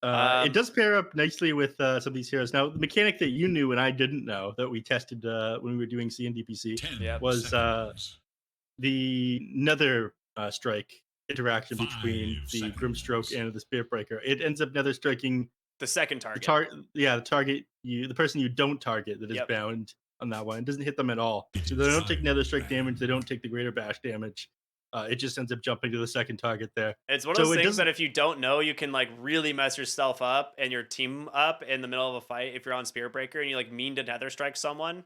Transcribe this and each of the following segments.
It does pair up nicely with some of these heroes. Now, the mechanic that you knew and I didn't know that we tested when we were doing CNDPC was the Nether Strike interaction between the Grimstroke and the Spirit Breaker. It ends up Nether Striking the second target. The target, the person you don't target that is bound on that one. It doesn't hit them at all. So they don't take Nether Strike damage. They don't take the Greater Bash damage. It just ends up jumping to the second target there. It's one of those things that if you don't know, you can like really mess yourself up and your team up in the middle of a fight if you're on Spirit Breaker and you like mean to Nether Strike someone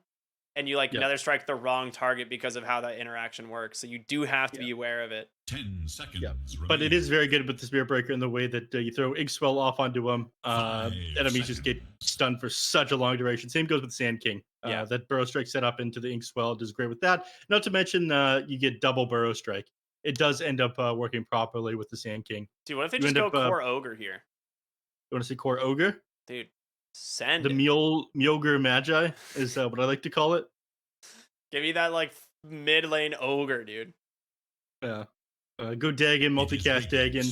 and you like Nether Strike the wrong target because of how that interaction works. So you do have to be aware of it. 10 seconds. But it is very good with the Spirit Breaker in the way that you throw Iggswell off onto them. Enemies just get stunned for such a long duration. Same goes with Sand King. That Burrow Strike set up into the Iggswell does great with that. Not to mention you get double Burrow Strike. It does end up working properly with the Sand King. Dude, what if they just go Core Ogre here? You want to see Core Ogre? Dude, send the Mjolnir Magi is what I like to call it. Give me that like mid lane Ogre, dude. Yeah. Go Dagon, multicast Dagon.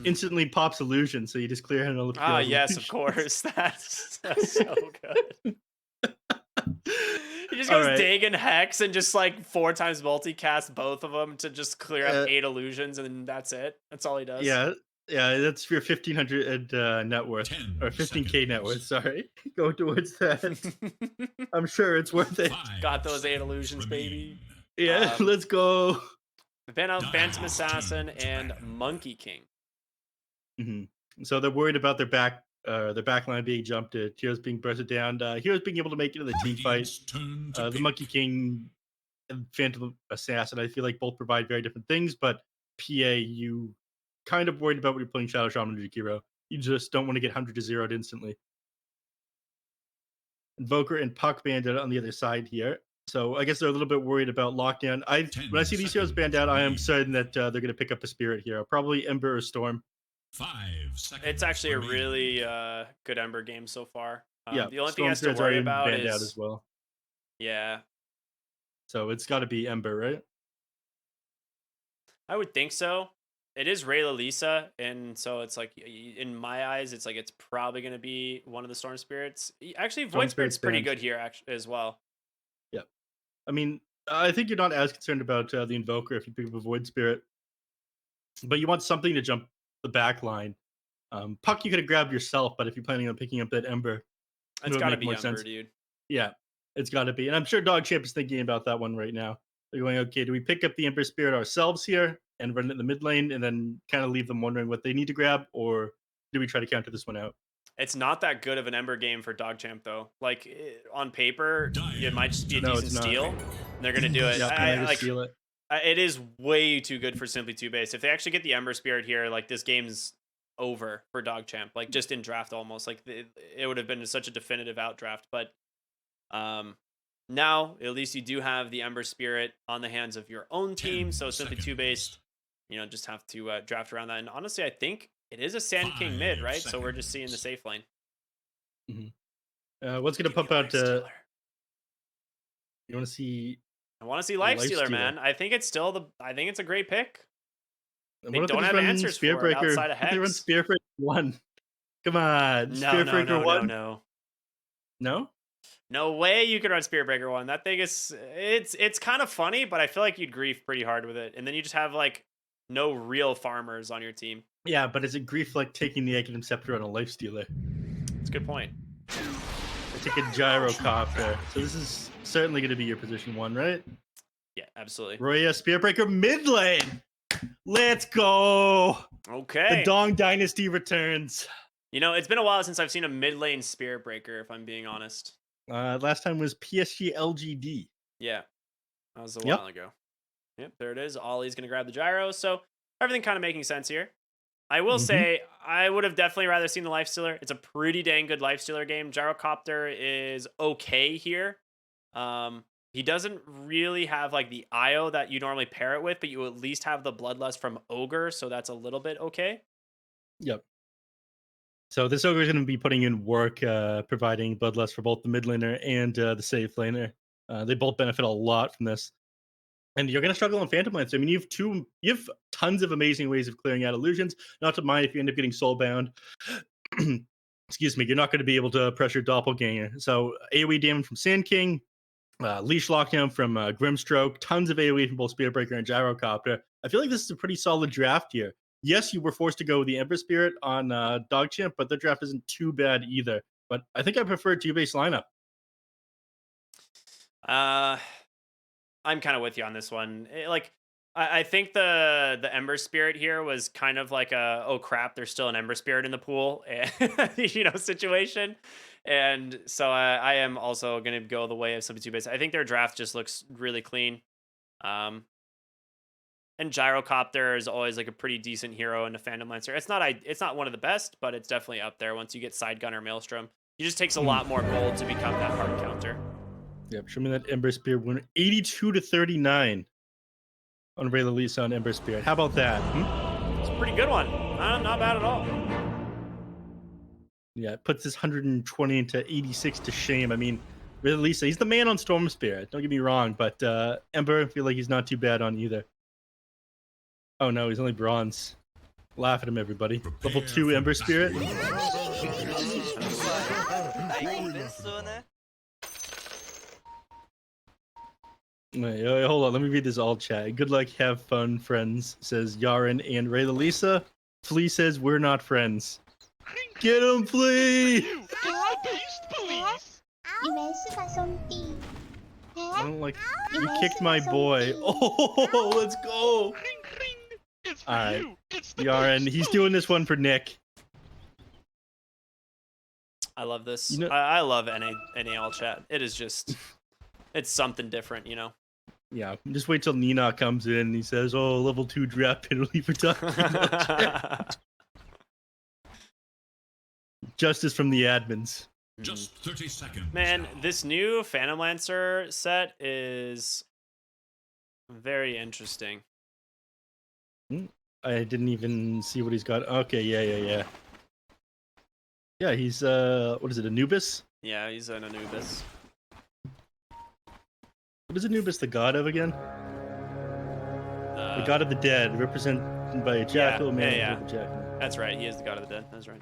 Instantly pops illusion, so you just clear him all the yes, of course. That's so good. He just goes Dagon Hex and just like 4 times multicast both of them to just clear up 8 illusions, and that's it. That's all he does. Yeah, that's your 1,500 net worth, or 15k net worth. Sorry, go towards that. I'm sure it's worth it. Got those 8 illusions, baby. Yeah, let's go. Phantom Assassin and Monkey King. So they're worried about their backline being jumped, heroes being bursted down, heroes being able to make it in the team fight. The Monkey King and Phantom Assassin, I feel like both provide very different things, but PA, you kind of worried about when you're playing Shadow Shaman or Jakiro. You just don't want to get 100 to 0'd instantly. Invoker and Puck Bandit on the other side here. So I guess they're a little bit worried about lockdown. When I see these heroes banned out, I am certain that they're going to pick up a Spirit hero, probably Ember or Storm. 5 seconds. It's actually a really good Ember game so far. The only thing Storm has to worry about banned is out as well. Yeah. So it's got to be Ember, right? I would think so. It is Rayla Lisa, and so it's like in my eyes, it's like it's probably going to be one of the Storm Spirits. Actually, Void Spirit's pretty good here as well. Yeah, I mean, I think you're not as concerned about the Invoker if you pick up a Void Spirit, but you want something to jump the back line. Puck you could have grabbed yourself, but if you're planning on picking up that Ember, it's got to be Ember, dude. Yeah, it's got to be, and I'm sure DogChamp is thinking about that one right now. They're going, okay, do we pick up the Ember Spirit ourselves here and run it in the mid lane and then kind of leave them wondering what they need to grab, or do we try to counter this one out? It's not that good of an Ember game for DogChamp, though. Like, on paper, it might just be a decent steal. And they're going to do it. Steal it. It is way too good for simply TOOBASED. If they actually get the Ember Spirit here, like, this game's over for DogChamp. Like, just in draft almost. Like, it would have been such a definitive outdraft. But now, at least you do have the Ember Spirit on the hands of your own team. So simply TOOBASED, just have to draft around that. And honestly, I think it is a Sand King mid, right? So we're just seeing the safe lane. What's going to pump out? You want to see? I want to see Lifestealer, man. I think it's a great pick. They don't have answers for it outside of Hex. They run Spirit Breaker 1. Come on, Spirit Breaker 1. No. No way you could run Spirit Breaker 1. That thing is, it's kind of funny, but I feel like you'd grief pretty hard with it. And then you just have like no real farmers on your team. Yeah, but is it grief like taking the Aghanim Scepter on a Lifestealer? That's a good point. I take a Gyrocopter. So this is certainly going to be your position 1, right? Yeah, absolutely. Roya, Spirit Breaker mid lane. Let's go. Okay. The Dong Dynasty returns. It's been a while since I've seen a mid lane Spirit Breaker, if I'm being honest. Last time was PSG LGD. Yeah, that was a while ago. Yep, there it is. Ollie's going to grab the gyro. So everything kind of making sense here. I will say, I would have definitely rather seen the Lifestealer. It's a pretty dang good Lifestealer game. Gyrocopter is okay here. He doesn't really have like the IO that you normally pair it with, but you at least have the Bloodlust from Ogre, so that's a little bit okay. Yep. So this Ogre is going to be putting in work, providing Bloodlust for both the mid laner and the safe laner. They both benefit a lot from this. And you're going to struggle on Phantom Lance. I mean, you have tons of amazing ways of clearing out illusions. Not to mind if you end up getting soulbound. excuse me, you're not going to be able to pressure Doppelganger. So AoE damage from Sand King, leash lockdown from Grimstroke, tons of AoE from both Spiritbreaker and Gyrocopter. I feel like this is a pretty solid draft here. Yes, you were forced to go with the Ember Spirit on DogChamp, but the draft isn't too bad either. But I think I prefer two-base lineup. I'm kind of with you on this one. I think the Ember Spirit here was kind of like a, oh crap, there's still an Ember Spirit in the pool, situation. And so I am also going to go the way of some two-base. I think their draft just looks really clean. And Gyrocopter is always like a pretty decent hero in the Phantom Lancer. It's not one of the best, but it's definitely up there once you get Side Gunner Maelstrom. It just takes a lot more gold to become that hard counter. Yep, show me that Ember Spirit winner. 82-39 on Raylalisa on Ember Spirit. How about that? It's a pretty good one. Not bad at all. Yeah, it puts this 120 into 86 to shame. I mean, Raylalisa, he's the man on Storm Spirit. Don't get me wrong, but Ember, I feel like he's not too bad on either. Oh no, he's only bronze. Laugh at him, everybody. Level 2 Ember Spirit. Wait, hold on, let me read this all chat. Good luck, have fun, friends, says Yaren and Raylalisa. Flea says we're not friends. Get him, Flea! I don't like. You kicked my boy. Oh, let's go! Alright, Yaren, he's doing this one for Nick. I love this. You know, I love NAL chat. It is just, it's something different, you know? Yeah, just wait till Nina comes in and he says, oh, level 2 draft penalty for talking about justice from the admins. Just 30 seconds. Man, this new Phantom Lancer set is very interesting. I didn't even see what he's got. Okay, yeah. Yeah, he's, what is it, Anubis? Yeah, he's an Anubis. What is Anubis the god of again? The god of the dead, represented by a jackal, yeah. That's right, he is the god of the dead, that's right.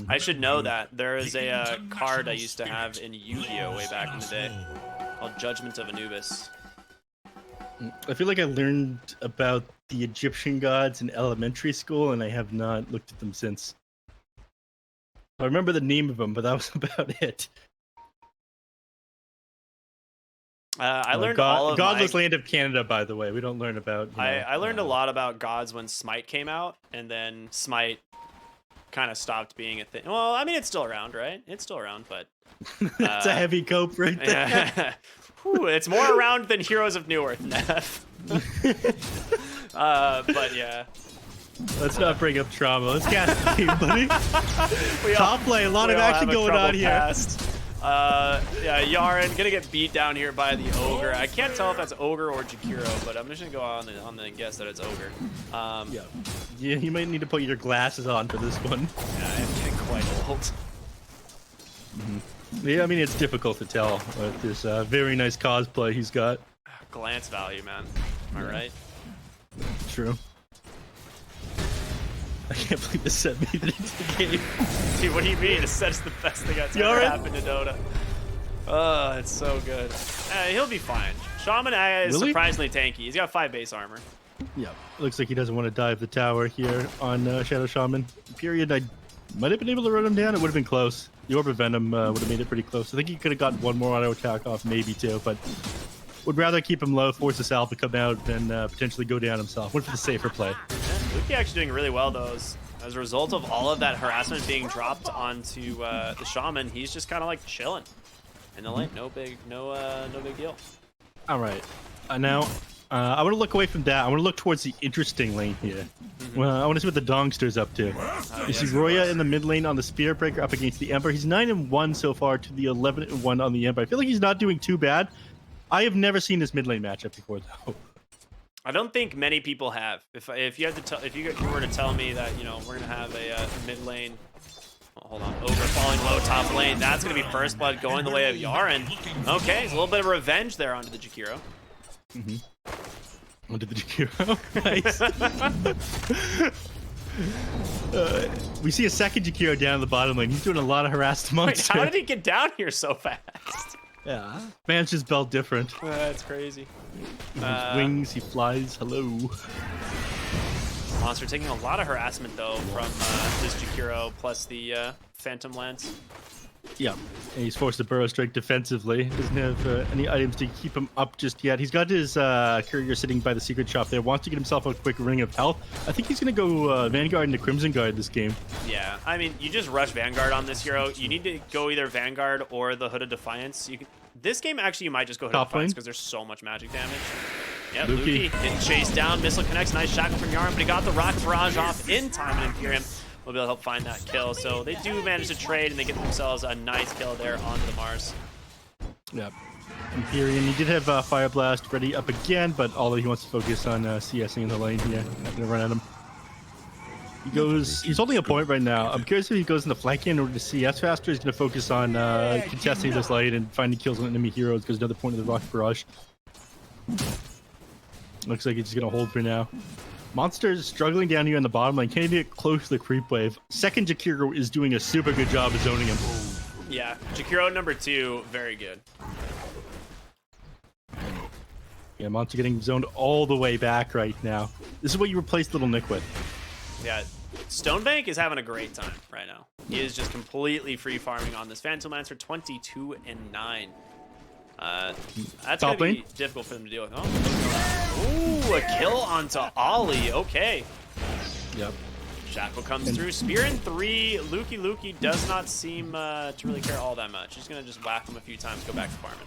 I should know that. There is a card I used to have in Yu-Gi-Oh! Way back in the day called Judgment of Anubis. I feel like I learned about the Egyptian gods in elementary school, and I have not looked at them since. I remember the name of them, but that was about it. I learned all of Godless Land of Canada, by the way. We don't learn about... I learned a lot about gods when Smite came out, and then Smite kind of stopped being a thing. Well, I mean, it's still around, right? It's still around, but... That's a heavy cope right there. Whew, it's more around than Heroes of Newerth, neph. But yeah. Let's not bring up trauma. Let's cast the game, buddy. Top lane, a lot of action going on here. Yeah, Yaren gonna get beat down here by the Ogre. I can't tell if that's Ogre or Jakiro, but I'm just gonna go on the guess that it's Ogre. Yeah, you might need to put your glasses on for this one. Yeah, I'm getting quite old. Yeah, I mean, it's difficult to tell with this very nice cosplay he's got. Glance value, man. Am I right? True. I can't believe this set made it into the game. Dude, what do you mean? This set's the best thing that's ever happened to Dota. Oh, it's so good. He'll be fine. Shaman is surprisingly tanky. He's got 5 base armor. Yeah, looks like he doesn't want to dive the tower here on Shadow Shaman. Period, I might have been able to run him down. It would have been close. The Orb of Venom would have made it pretty close. I think he could have gotten one more auto attack off, maybe two, but would rather keep him low, force the Sal to come out, than potentially go down himself. Went for the safer play. Luki actually doing really well, though. As a result of all of that harassment being dropped onto the Shaman, he's just kind of like chilling in the lane. No big deal. All right, now I want to look away from that. I want to look towards the interesting lane here. Well, I want to see what the Dongster's up to. You see Roya in the mid lane on the Spirit Breaker up against the Ember. He's 9-1 so far to the 11-1 on the Ember. I feel like he's not doing too bad. I have never seen this mid lane matchup before, though. I don't think many people have. If you had to if you were to tell me that we're gonna have a mid lane, hold on, Ogre falling low top lane, that's gonna be first blood going the way of Yaren. Okay, it's a little bit of revenge there onto the Jakiro. Onto the Jakiro, nice. We see a second Jakiro down in the bottom lane. He's doing a lot of harassed Wait, monster. how did he get down here so fast? Yeah. Man's just built different. That's crazy. He has wings, he flies. Hello. Monster taking a lot of harassment though from this Jakiro plus the Phantom Lance. Yeah, and he's forced to burrow strike defensively. Doesn't have any items to keep him up just yet. He's got his courier sitting by the secret shop there. Wants to get himself a quick ring of health. I think he's going to go Vanguard into Crimson Guard this game. Yeah, I mean, you just rush Vanguard on this hero. You need to go either Vanguard or the Hood of Defiance. You can, this game, actually, you might just go Hood of Defiance because there's so much magic damage. Yeah, Lukey getting chased down. Missile connects. Nice shackle from Yarn, but he got the Rock Barrage off in time, and Imperium will be able to help find that kill. So they do manage to trade, and they get themselves a nice kill there onto the Mars. Yep. Imperium, he did have Fire Blast ready up again, but although he wants to focus on CSing in the lane here, not gonna run at him. He goes, he's holding a point right now. I'm curious if he goes into flanking in order to CS faster. He's gonna focus on contesting this lane and finding kills on enemy heroes because another point of the Rock Barrage. Looks like he's gonna hold for now. Monster's struggling down here in the bottom lane. Can't even get close to the creep wave. Second Jakiro is doing a super good job of zoning him. Yeah, Jakiro number 2, very good. Yeah, Monster getting zoned all the way back right now. This is what you replaced Little Nick with. Yeah, Stonebank is having a great time right now. He is just completely free farming on this Phantom Lancer, 22 and 9. That's gonna be difficult for them to deal with. Oh, ooh, a kill onto Ollie. Okay. Yep. Shackle comes through. Spear in 3. Lukey does not seem to really care all that much. He's gonna just whack him a few times, go back to farming.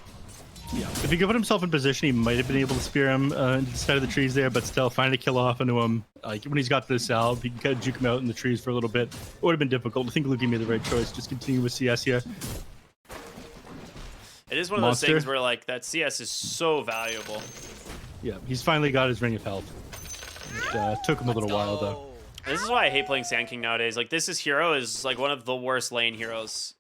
Yeah. If he could put himself in position, he might have been able to spear him into the side of the trees there, but still find a kill off into him. Like when he's got the salve, he can kind of juke him out in the trees for a little bit. It would have been difficult. I think Lukey made the right choice. Just continue with CS here. It is one of those things where like that CS is so valuable. Yeah, he's finally got his ring of health. It took him a little while though. This is why I hate playing Sand King nowadays. Like this hero is like one of the worst lane heroes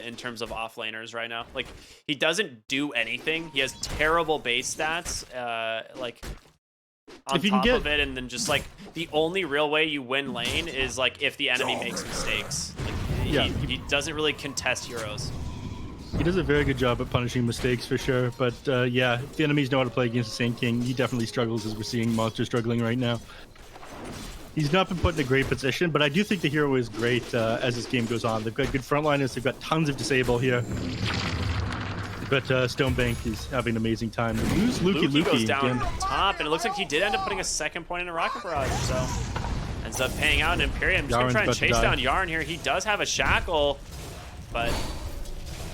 in terms of off laners right now. Like he doesn't do anything. He has terrible base stats. Like on top of it, and then just like the only real way you win lane is like if the enemy makes mistakes. Like, yeah, he doesn't really contest heroes. He does a very good job at punishing mistakes for sure, but yeah, if the enemies know how to play against the Sand King, he definitely struggles, as we're seeing Monster struggling right now. He's not been put in a great position, but I do think the hero is great as this game goes on. They've got good frontliners, they've got tons of disable here. But Stonebank is having an amazing time. Who's Lukey goes down top, and it looks like he did end up putting a second point in a Rocket Barrage, so ends up paying out. And Imperium just gonna try and chase down Yarn here. He does have a shackle, but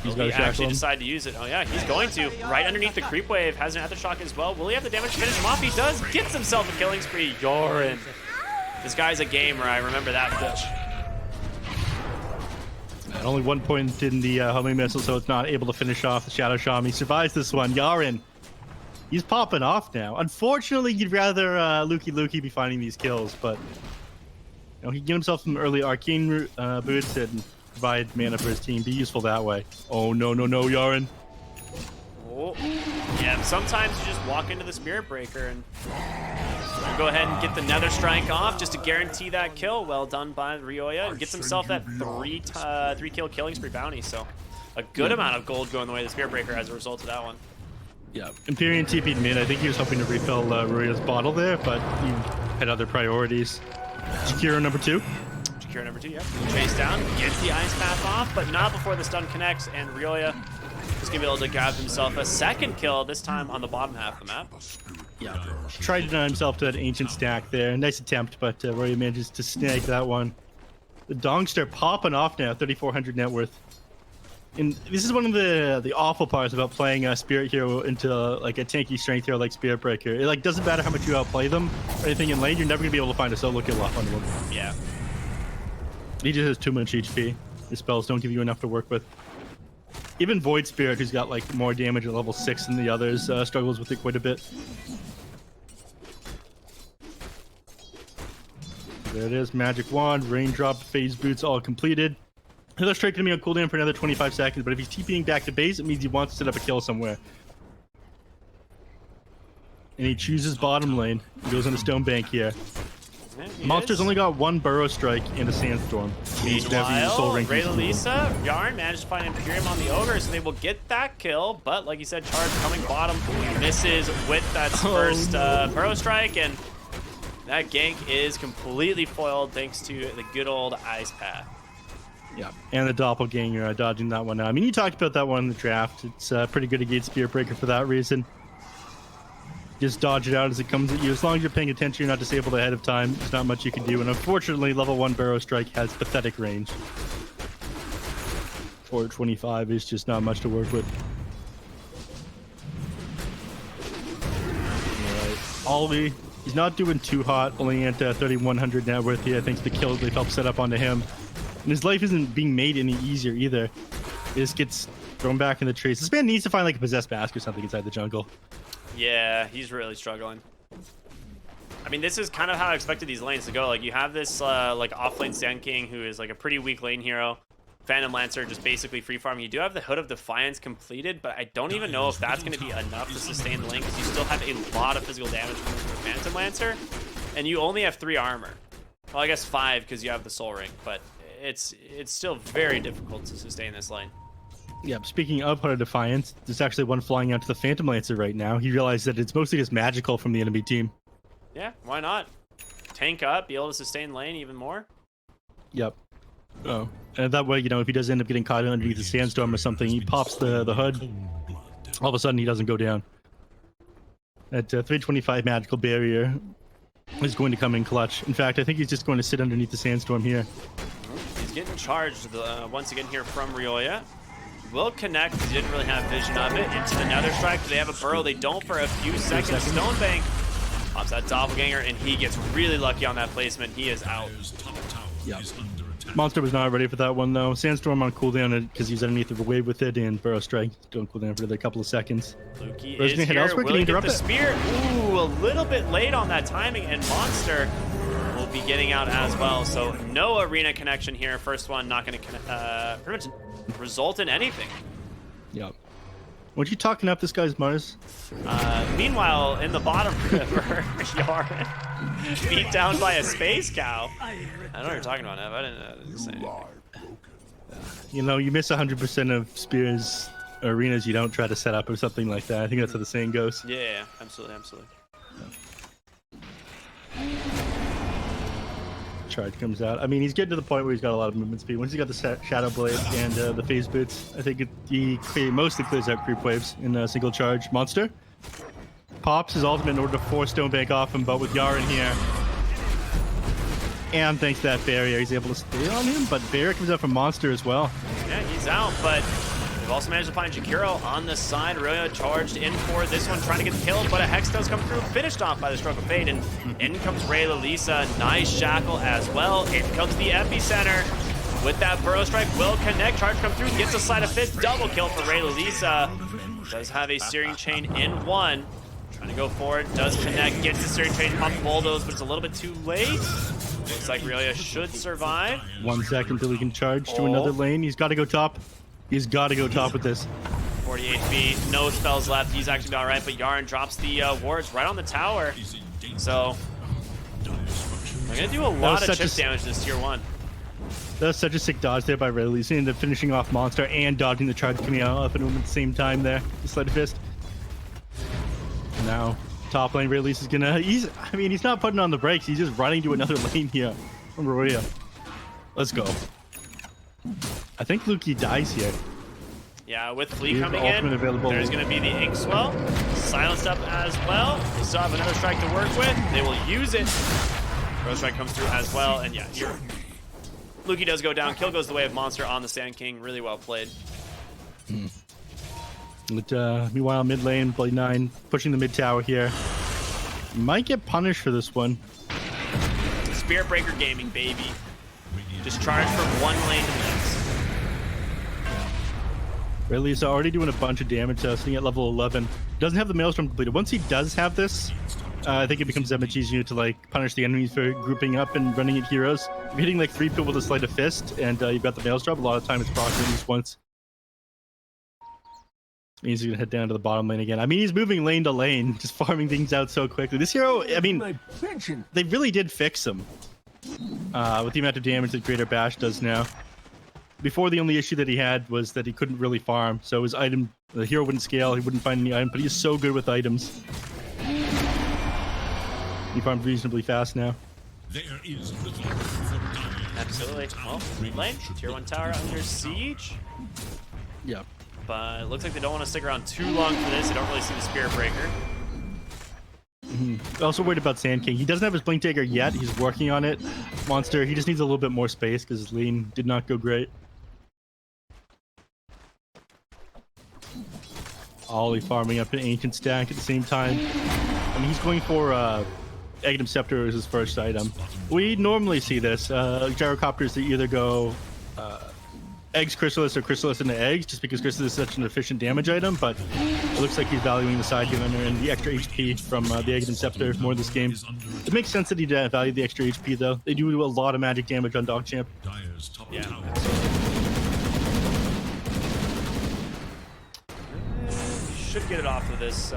he's will he actually decide to use it? Oh yeah, he's going to. Right underneath the creep wave, has an Aethershock as well. Will he have the damage to finish him off? He does. Gets himself a killing spree. Yarn. This guy's a gamer. I remember that bitch. And only 1 point in the homing missile, so it's not able to finish off the Shadow Shaman. He survives this one. Yaren, he's popping off now. Unfortunately, you'd rather Lukey be finding these kills, but you know, he can get himself some early arcane boots and provide mana for his team. Be useful that way. Oh no, Yaren. Oh. Yeah, sometimes you just walk into the Spirit Breaker and go ahead and get the Nether Strike off just to guarantee that kill. Well done by Ryoya, and gets himself that three kill killing spree bounty. So a good amount of gold going the way of the Spirit Breaker as a result of that one. Yeah, Imperium TP'd mid. I think he was hoping to refill Ryoya's bottle there, but he had other priorities. Jakiro number 2. Jakiro number 2, yeah. Chase down, gets the Ice Path off, but not before the stun connects, and Ryoya is going to be able to grab himself a second kill, this time on the bottom half of the map. Yeah, tried to deny himself to that ancient stack there. Nice attempt, but Roy manages to snag that one. The Dongster popping off now, 3,400 net worth. And this is one of the awful parts about playing a Spirit Hero into like a tanky strength hero like Spirit Breaker. It like doesn't matter how much you outplay them or anything in lane, you're never gonna be able to find a solo kill off on them. Yeah. He just has too much HP. His spells don't give you enough to work with. Even Void Spirit, who's got like more damage at level 6 than the others, struggles with it quite a bit. There it is, Magic Wand, Raindrop, Phase Boots all completed. He'll strike to me on cooldown for another 25 seconds, but if he's TPing back to base, it means he wants to set up a kill somewhere. And he chooses bottom lane. He goes on the Stonebank here. Monster's only got one burrow strike in a sandstorm. Meanwhile, Ray Lisa, Yarn managed to find Imperium on the Ogre, so they will get that kill. But like you said, Charge coming bottom, misses with that first burrow strike, and that gank is completely foiled thanks to the good old Ice Path. Yeah, and the Doppelganger dodging that one out. I mean, you talked about that one in the draft. It's pretty good against Spirit Breaker for that reason. Just dodge it out as it comes at you. As long as you're paying attention, you're not disabled ahead of time. There's not much you can do. And unfortunately, level 1 Burrow Strike has pathetic range. 425 is just not much to work with. Alright. Ollie, he's not doing too hot. Only at 3,100 net worth here. Thanks to the kills they've helped set up onto him. And his life isn't being made any easier either. He just gets thrown back in the trees. This man needs to find like a possessed mask or something inside the jungle. Yeah, he's really struggling. I mean, this is kind of how I expected these lanes to go. Like, you have this like off-lane Sand King, who is like a pretty weak lane hero. Phantom Lancer just basically free farming. You do have the Hood of Defiance completed, but I don't even know if that's going to be enough to sustain the lane, because you still have a lot of physical damage from the Phantom Lancer, and you only have 3 armor. Well, I guess 5 because you have the Soul Ring, but it's still very difficult to sustain this lane. Yeah, speaking of Hood of Defiance, there's actually one flying out to the Phantom Lancer right now. He realized that it's mostly just magical from the enemy team. Yeah, why not? Tank up, be able to sustain lane even more. Yep. Oh, and that way, you know, if he does end up getting caught underneath the sandstorm or something, he pops the hood. All of a sudden, he doesn't go down. That 325 magical barrier is going to come in clutch. In fact, I think he's just going to sit underneath the sandstorm here. He's getting charged once again here from Ryoya. Will connect. He didn't really have vision of it. Into the Nether Strike. They have a burrow. They don't for a few seconds. Stonebank pops that Doppelganger, and he gets really lucky on that placement. He is out. Yeah. Monster was not ready for that one, though. Sandstorm on cooldown because he's underneath of a wave with it, and Burrow Strike don't cooldown for another couple of seconds. Lukey is here. Will he get the spear? Ooh, a little bit late on that timing, and Monster will be getting out as well. So no arena connection here. First one not going to pretty much result in anything. Yep. What you talking up this guy's Mars? Meanwhile, in the bottom river, Yarn beat down by a space cow. I don't know what you're talking about, Nev. I didn't say anything. You know, you miss 100% of spears arenas you don't try to set up or something like that. I think that's how the saying goes. Yeah, absolutely, absolutely. Charge comes out. I mean, he's getting to the point where he's got a lot of movement speed. Once he got the Shadow Blade and the Phase Boots, I think he mostly clears out creep waves in a single charge. Monster pops his ultimate in order to force Stonebank off him, but with Yarn here, and thanks to that barrier, he's able to stay on him, but barrier comes out from Monster as well. Yeah, he's out, but we've also managed to find Jakiro on the side. Ryoya charged in for this one, trying to get the kill, but a Hex does come through, finished off by the Stroke of Fate, and in comes Ray Lisa. Nice Shackle as well. In comes the Epicenter. With that Burrow Strike, will connect. Charge come through, gets a Sleight of Fist. Double kill for Ray Lisa. Does have a Searing Chain in one. Trying to go forward, does connect, gets the Searing Chain off Bulldoze, but it's a little bit too late. Looks like Ryoya should survive. 1 second till he can charge to another lane. He's got to go top. He's got to go top with this. 40 HP, no spells left. He's actually all right, but Yarn drops the wards right on the tower. So they're gonna do a lot of chip damage this tier 1. That was such a sick dodge there by Ray Lisa. He ended up finishing off Monster and dodging the charge coming out up at him at the same time there. The Sleight of Fist. Now top lane, Ray Lisa's gonna. I mean, he's not putting on the brakes. He's just running to another lane here from Ryoya. Let's go. I think Lukey dies here. Yeah, with Flea coming in, there's going to be the Inkswell. Silenced up as well. They still have another strike to work with. They will use it. Burrow Strike comes through as well. And yeah, here, Lukey does go down. Kill goes the way of Monster on the Sand King. Really well played. But, meanwhile, mid lane, Bloody 9 pushing the mid tower here. Might get punished for this one. Spirit Breaker Gaming, baby. Just charge from one lane to the next. Ray Lisa already doing a bunch of damage, sitting at level 11. Doesn't have the Maelstrom completed. Once he does have this, I think it becomes that much easier to like punish the enemies for grouping up and running at heroes. If you're hitting like 3 people with a Sleight of Fist and you've got the Maelstrom, a lot of time it's proccing at least once. He's gonna head down to the bottom lane again. I mean, he's moving lane to lane, just farming things out so quickly. This hero, I mean, they really did fix him with the amount of damage that Greater Bash does now. Before, the only issue that he had was that he couldn't really farm, so his item, the hero wouldn't scale, he wouldn't find any item, but he's so good with items. He farms reasonably fast now. There is little for dying. Absolutely. Well, mid lane, tier 1 tower under siege. Yeah. But it looks like they don't want to stick around too long for this. They don't really see the Spirit Breaker. Also worried about Sand King. He doesn't have his Blink Dagger yet. He's working on it. Monster, he just needs a little bit more space because his lane did not go great. Ollie farming up an Ancient Stack at the same time. I mean, he's going for Aghanim Scepter as his first item. We normally see this. Gyrocopters that either go Eggs Chrysalis or Chrysalis into Eggs, just because Chrysalis is such an efficient damage item, but it looks like he's valuing the side gunner and the extra HP from the Aghanim Scepter more this game. It makes sense that he value the extra HP, though. They do a lot of magic damage on DogChamp. Yeah. Should get it off of this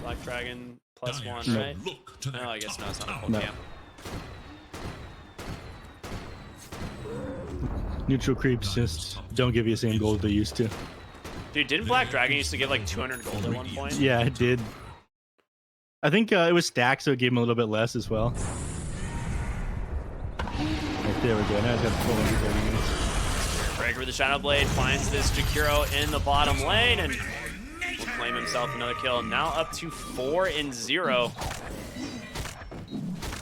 Black Dragon +1, right? No, I guess not. It's not a full camp. Neutral creeps just don't give you the same gold they used to. Dude, didn't Black Dragon used to give like 200 gold at one point? Yeah, it did. I think it was stacked, so it gave him a little bit less as well. Right, there we go. Now he's got 400 units. Breaker with the Shadow Blade finds this Jakiro in the bottom lane and will claim himself another kill. Now up to 4-0.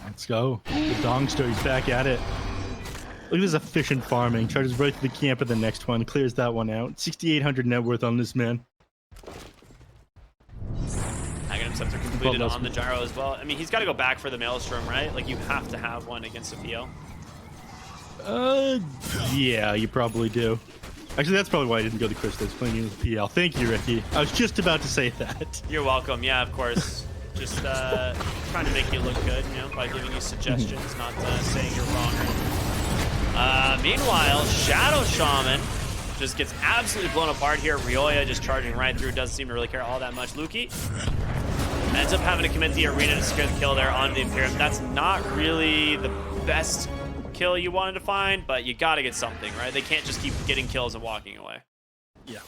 Let's go. The Dongster, he's back at it. Look at this efficient farming. Charges right to the camp of the next one. Clears that one out. 6,800 net worth on this man. Aghanim Scepter completed on the Gyro as well. I mean, he's got to go back for the Maelstrom, right? Like, you have to have one against a PL. Yeah, you probably do. Actually, that's probably why I didn't go to Crystals, playing with PL. Thank you, Ricky. I was just about to say that. You're welcome. Yeah, of course. Just trying to make you look good, you know, by giving you suggestions, not saying you're wrong. Meanwhile, Shadow Shaman just gets absolutely blown apart here. Ryoya just charging right through, doesn't seem to really care all that much. Luki ends up having to commit the arena to secure the kill there on the Imperium. That's not really the best kill you wanted to find, but you gotta get something, right? They can't just keep getting kills and walking away. Yeah.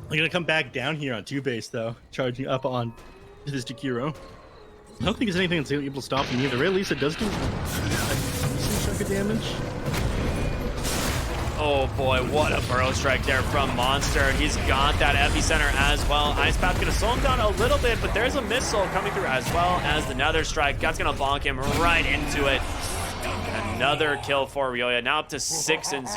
They're gonna come back down here on 2-base though, charging up on this Jakiro. I don't think there's anything that's able to stop him either. At least it does do a decent chunk of damage. Oh boy, what a burrow strike there from Monster. He's got that epicenter as well. Ice Path's gonna slow him down a little bit, but there's a missile coming through as well as the Nether Strike. That's gonna bonk him right into it. Another kill for Ryoya, now up to 6-0.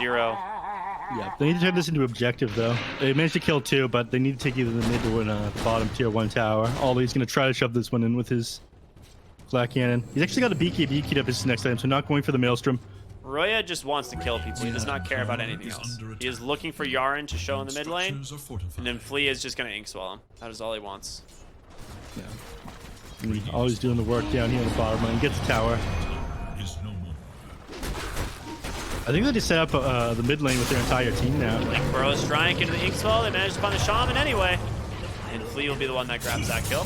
Yeah, they need to turn this into objective though. They managed to kill 2, but they need to take either the mid or the bottom tier 1 tower. Ollie's gonna try to shove this one in with his flat cannon. He's actually got a BKB keyed up his next item, so not going for the Maelstrom. Ryoya just wants to kill people. He does not care about anything else. He is looking for Yaren to show in the mid lane, and then Flea is just going to ink swallow him. That is all he wants. Yeah. And always doing the work down here in the bottom lane. Gets the tower. I think they just set up the mid lane with their entire team now. Like Burrow strike into the ink swallow. They managed to find the Shaman anyway. And Flea will be the one that grabs that kill.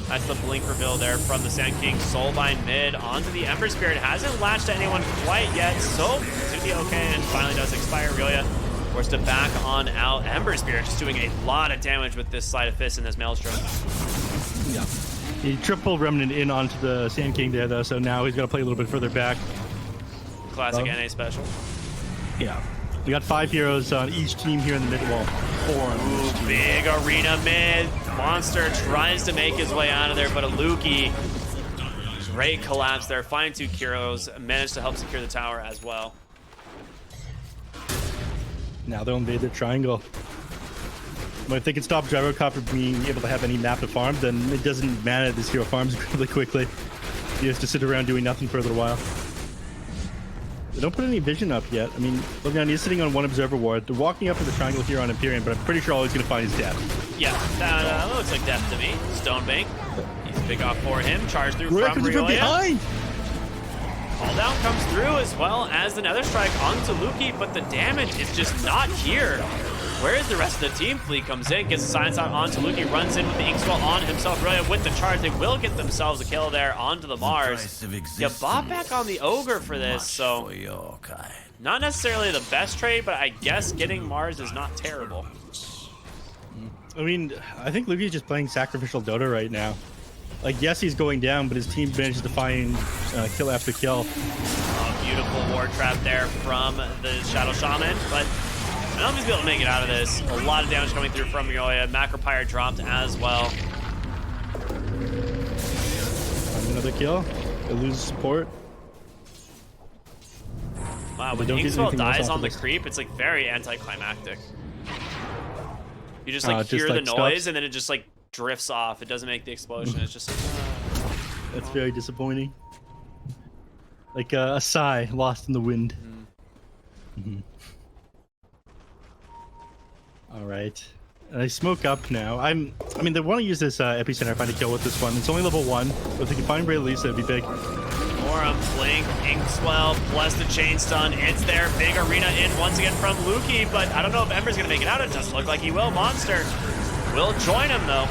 That's the blink reveal there from the Sand King. Soulbind mid onto the Ember Spirit. Hasn't latched to anyone quite yet, so it's gonna be okay, and finally does expire. Ryoya forced to back on out. Ember Spirit just doing a lot of damage with this Sleight of Fist and this Maelstrom. Yeah. He triple Remnant in onto the Sand King there though, so now he's got to play a little bit further back. Classic NA special. Yeah. We got 5 heroes on each team here in the mid wall. 4 on each team. Big arena mid. Monster tries to make his way out of there, but a Luki. Great collapse there. Finding 2 Kyros. Managed to help secure the tower as well. Now they'll invade their triangle. But if they can stop Gyrocopter from being able to have any map to farm, then it doesn't matter. This hero farms really quickly. He has to sit around doing nothing for a little while. They don't put any vision up yet. I mean, look down, he's sitting on 1 observer ward. They're walking up to the triangle here on Imperium, but I'm pretty sure all he's going to find is death. Yeah, that looks like death to me. Stonebank. He's big off for him. Charge through Rick, from from Ryoya. behind! Call down comes through as well as the Nether Strike onto Luki, but the damage is just not here. Where's the rest of the team? Fleet comes in, gets the silence out onto Luki, runs in with the Inkswell on himself. Brilliant with the charge. They will get themselves a kill there onto the Mars. Yeah, bot back on the Ogre for this, so not necessarily the best trade, but I guess getting Mars is not terrible. I mean, I think Luki's just playing sacrificial Dota right now. Like, yes, he's going down, but his team manages to find kill after kill. Beautiful ward trap there from the Shadow Shaman, but I don't know if he's able to make it out of this. A lot of damage coming through from Yoya. Macropyre dropped as well. Another kill. They lose support. Wow, when Inkswell dies on the creep, it's like very anticlimactic. You just like hear the noise and then it just like drifts off. It doesn't make the explosion. It's just like, that's very disappointing. Like a sigh lost in the wind. All right. I smoke up now. I mean, they want to use this epicenter, find a kill with this one. It's only level 1, but if they can find Ray Lisa, it'd be big. Morum, Blink, Inkswell, plus the chain stun. It's there. Big arena in once again from Luki, but I don't know if Ember's going to make it out. It doesn't look like he will. Monster will join him, though.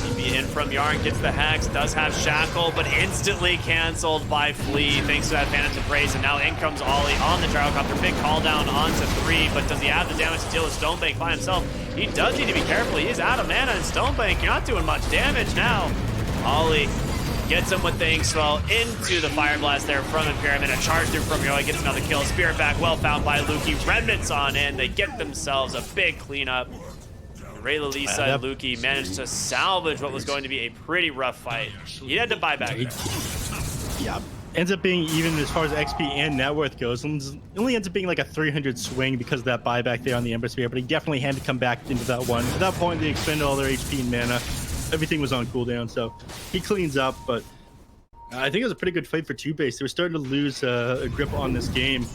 TP in from Yarn, gets the Hex, does have Shackle, but instantly canceled by Flea, thanks to that Phantom Praise, and now in comes Ollie on the Gyrocopter. Big call down onto 3, but does he have the damage to deal with Stonebank by himself? He does need to be careful. He is out of mana, and Stonebank, you're not doing much damage now. Ollie gets him with the Inkswell into the Fire Blast there from Imperium, and a charge through from Yoy gets another kill. Spirit back, well found by Luki. Remnants on in. They get themselves a big cleanup. Ray Lisa and Luki managed to salvage what was going to be a pretty rough fight. He had to buy back. Yeah. Ends up being, even as far as XP and net worth goes, it only ends up being like a 300 swing because of that buyback there on the Ember Spear, but he definitely had to come back into that one. At that point, they expended all their HP and mana. Everything was on cooldown, so he cleans up, but I think it was a pretty good fight for TOOBASED. They were starting to lose a grip on this game.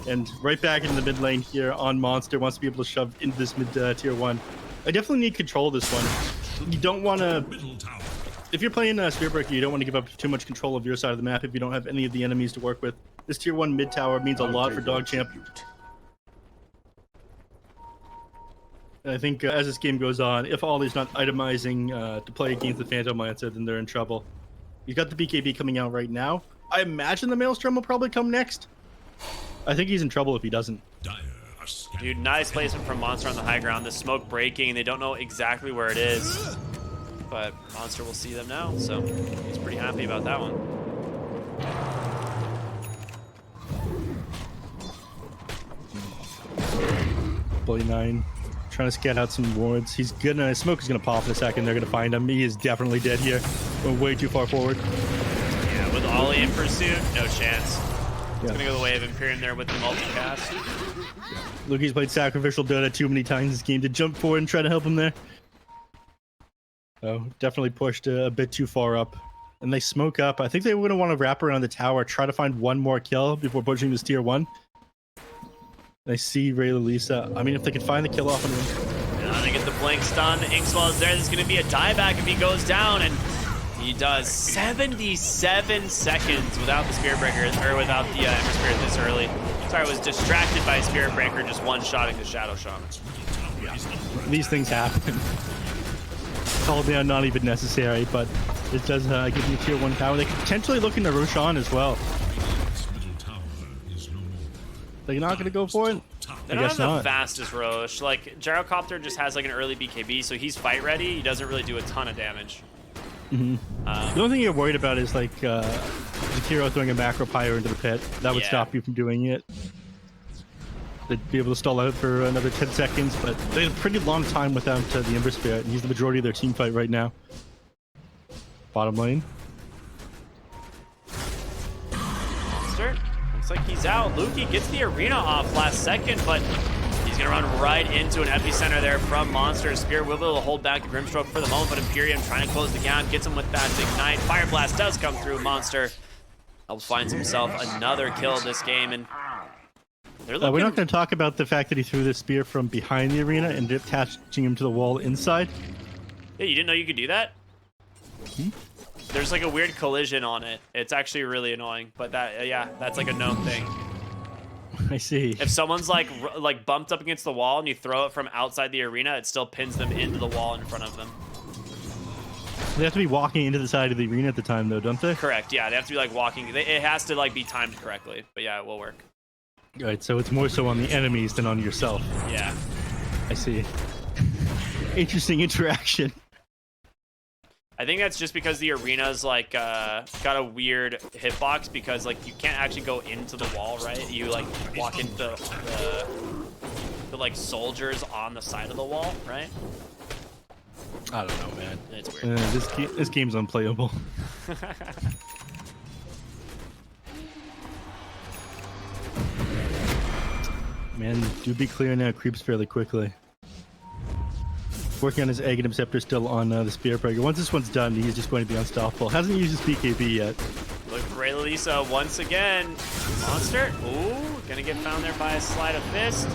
And right back in the mid lane here on Monster, wants to be able to shove into this mid tier 1. I definitely need control of this one. You don't want to... If you're playing Spearbreaker, you don't want to give up too much control of your side of the map if you don't have any of the enemies to work with. This tier 1 mid tower means a lot for DogChamp. And I think as this game goes on, if Ollie's not itemizing to play against the Phantom Lancer, then they're in trouble. He's got the BKB coming out right now. I imagine the Maelstrom will probably come next. I think he's in trouble if he doesn't. Dude, nice placement from Monster on the high ground. The smoke breaking. They don't know exactly where it is. But Monster will see them now, so he's pretty happy about that one. 49. Trying to scat out some wards. He's gonna... Smoke is gonna pop in a second. They're gonna find him. He is definitely dead here. Went way too far forward. Yeah, with Ollie in pursuit, no chance. It's gonna go the way of Imperium there with the multicast. Luki's played Sacrificial Dota too many times this game to jump forward and try to help him there. Oh, definitely pushed a bit too far up. And they smoke up. I think they would want to wrap around the tower, try to find one more kill before pushing this tier 1. They see Ray Lisa. I mean, if they could find the kill off on him. Now they get the blink stun. Inkswell is there. There's going to be a dieback if he goes down, and he does. 77 seconds without the Spirit Breaker, or without the Ember Spirit this early. Sorry, I was distracted by Spirit Breaker just one-shotting the Shadow Shaman. Yeah. These things happen. Call down not even necessary, but it does give you tier 1 tower. They could potentially look into Roshan as well. They're not going to go for it? They don't have the fastest Roche. Like, Gyrocopter just has like an early BKB, so he's fight ready. He doesn't really do a ton of damage. The only thing you're worried about is like Zakiro throwing a Macropyre into the pit. That would stop you from doing it. They'd be able to stall out for another 10 seconds, but they have a pretty long time without the Ember Spirit, and he's the majority of their team fight right now. Bottom lane. Monster. Looks like he's out. Luki gets the arena off last second, but he's going to run right into an epicenter there from Monster. Spirit will be able to hold back the Grimstroke for the moment, but Imperium trying to close the gap, gets him with that Ignite. Fire Blast does come through. Monster helps finds himself another kill this game, and they're looking... We're not going to talk about the fact that he threw the spear from behind the arena and attaching him to the wall inside. Yeah, you didn't know you could do that? There's like a weird collision on it. It's actually really annoying, but that, yeah, that's like a known thing. I see. If someone's like bumped up against the wall and you throw it from outside the arena, it still pins them into the wall in front of them. They have to be walking into the side of the arena at the time, though, don't they? Correct. Yeah, they have to be like walking. It has to like be timed correctly. But yeah, it will work. All right, so it's more so on the enemies than on yourself. Yeah. I see. Interesting interaction. I think that's just because the arena's like got a weird hitbox because like you can't actually go into the wall, right? You like walk into the like soldiers on the side of the wall, right? I don't know, man. It's weird. This game's unplayable. Man, do be clear now. Creeps fairly quickly. Working on his egg and scepter still on the spear breaker. Once this one's done, he's just going to be unstoppable. Hasn't used his BKB yet. Look for Lisa once again. Monster. Ooh, gonna get found there by a slide of fist.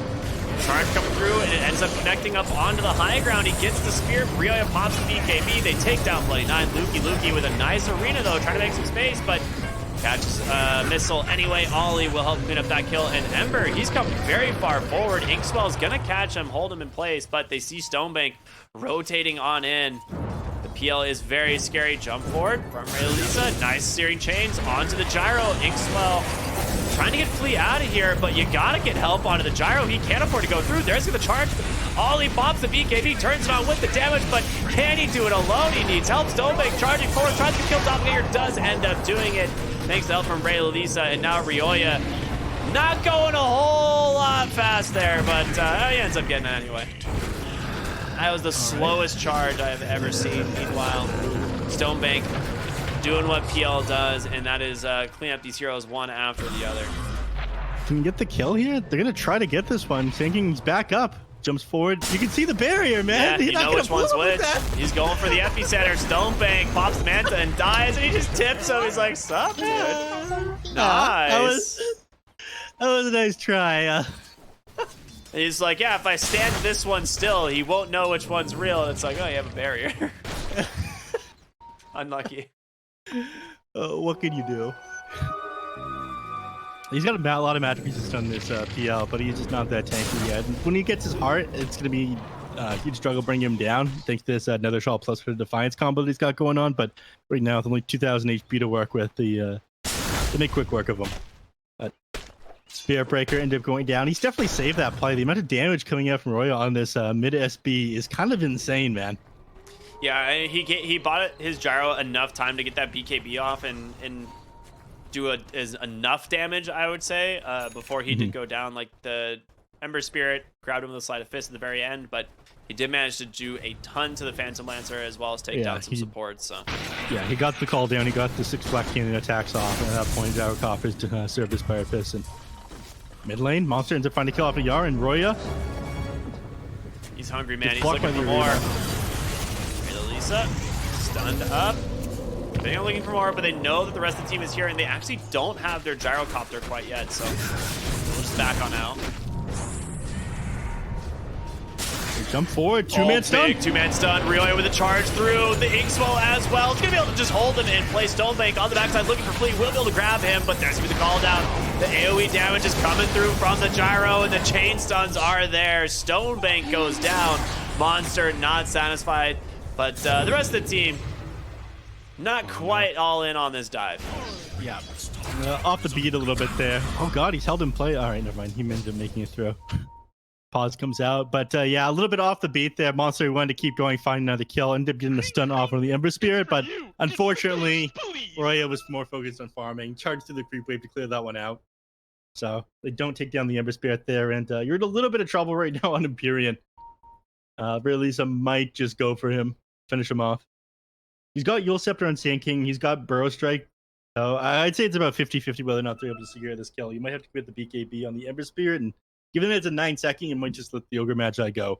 Charge coming through, and it ends up connecting up onto the high ground. He gets the spear. Ryoya pops the BKB. They take down Bloody Nine. Lukey with a nice arena, though, trying to make some space, but catches a missile anyway. Ollie will help clean up that kill, and Ember, he's come very far forward. Inkswell's gonna catch him, hold him in place, but they see Stonebank rotating on in. The PL is very scary. Jump forward from Lisa. Nice steering chains onto the gyro. Inkswell trying to get Flea out of here, but you gotta get help onto the gyro. He can't afford to go through. There's the charge. Ollie pops the BKB, turns it on with the damage, but can he do it alone? He needs help. Stonebank charging forward, tries to kill Dominator, does end up doing it. Thanks to help from Ray Lisa, and now Ryoya not going a whole lot fast there, but he ends up getting it anyway. That was the slowest charge I've ever seen. Meanwhile, Stonebank doing what PL does, and that is clean up these heroes one after the other. Can you get the kill here? They're going to try to get this one. Sanking's back up. Jumps forward. You can see the barrier, man. Yeah, you know which one's which. He's going for the epicenter. Stonebank pops the Manta and dies, and he just tips him. He's like, sup, dude? Nice. That was a nice try. He's like, yeah, if I stand this one still, he won't know which one's real. And it's like, oh, you have a barrier. Unlucky. What can you do? He's got a lot of magic pieces on this PL, but he's just not that tanky yet. And when he gets his heart, it's going to be a huge struggle bringing him down. I think this Nether Shawl plus for the Defiance combo that he's got going on, but right now with only 2,000 HP to work with, they make quick work of him. Spear Breaker ended up going down. He's definitely saved that play. The amount of damage coming out from Royal on this mid SB is kind of insane, man. Yeah, he bought his gyro enough time to get that BKB off and do enough damage, I would say, before he did go down. Like the Ember Spirit grabbed him with a sleight of fist at the very end, but he did manage to do a ton to the Phantom Lancer as well as take down some support. So yeah, he got the call down. He got the 6 Black Cannon attacks off, and at that point, Gyro offers to serve his Fire Fist. And mid lane, Monster ends up finding a kill off of Yar, and Roya. He's hungry, man. He's looking for more. Lisa stunned up. They're looking for more, but they know that the rest of the team is here, and they actually don't have their gyrocopter quite yet, so we'll just back on out. They jump forward, two-man stun. Two-man stun. Ryoya with a charge through. The Inkswell as well. He's going to be able to just hold him in place. Stonebank on the backside looking for Flea. Will be able to grab him, but there's going to be the call down. The AoE damage is coming through from the gyro, and the chain stuns are there. Stonebank goes down. Monster not satisfied, but the rest of the team not quite all in on this dive. Yeah. Off the beat a little bit there. Oh god, he's held in play. All right, never mind. He meant to making a throw. Pause comes out, but yeah, a little bit off the beat there. Monster wanted to keep going, find another kill, ended up getting a stun off on the Ember Spirit, but unfortunately, Roya was more focused on farming. Charged through the creep wave to clear that one out. So they don't take down the Ember Spirit there, and you're in a little bit of trouble right now on Empyrean. Lisa might just go for him, finish him off. He's got Yule Scepter on Sand King. He's got Burrow Strike. So I'd say it's about 50-50 whether or not they're able to secure this kill. You might have to quit the BKB on the Ember Spirit, and given that it's a 9-second, you might just let the Ogre Magi go.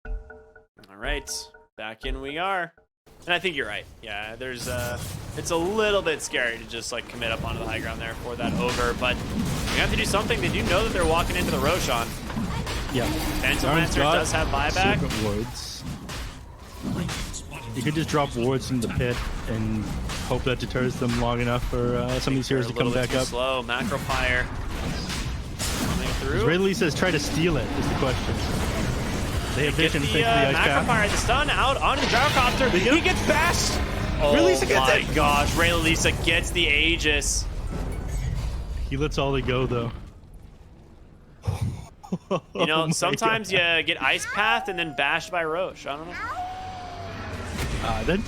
All right, back in we are. And I think you're right. Yeah, there's it's a little bit scary to just like commit up onto the high ground there for that Ogre, but you have to do something. They do know that they're walking into the Roshan. Yeah. Phantom Lancer does have buyback. You could just drop wards into the pit and hope that deters them long enough for some of these heroes to come back up. Slow macro fire coming through. Rayleigh says try to steal it is the question. They have vision thanks to the ice macro path. fire, the stun out onto the gyrocopter. He gets bashed. Oh Rayleigh gets my it. gosh, Rayleigh gets the Aegis. He lets all they go though. You know, Oh sometimes you get ice path and then bashed by Roche. I don't know. Then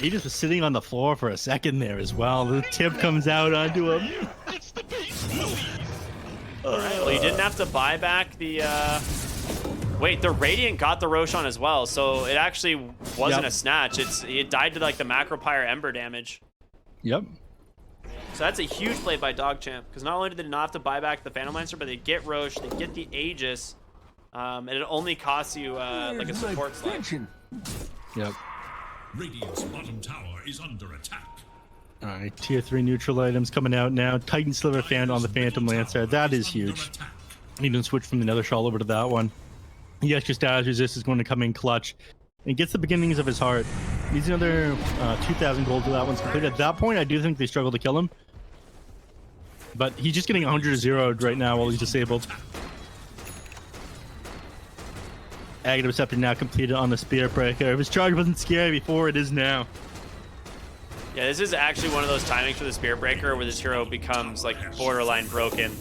Aegis was sitting on the floor for a second there as well. The tip comes out onto him. Alright, well, you didn't have to buy back the wait, the Radiant got the Roshan as well, so it actually wasn't a snatch. It died to like the macropyre ember damage. Yep. So that's a huge play by DogChamp, because not only did they not have to buy back the Phantom Lancer, but they get Roche, they get the Aegis, and it only costs you like a support slot. Yep. Radiant's bottom tower is under attack. All right, tier 3 neutral items coming out now. Titan Sliver fan on the Phantom Lancer. That is huge. You can switch from the Nether Shawl over to that one. The extra status resist is going to come in clutch. And gets the beginnings of his heart. Needs another 2,000 gold till that one's completed. At that point, I do think they struggle to kill him. But he's just getting 100-0'd right now while he's disabled. Aghanim Scepter now completed on the Spirit Breaker. If his charge wasn't scary before, it is now. Yeah, this is actually one of those timings for the Spirit Breaker where this hero becomes like borderline broken.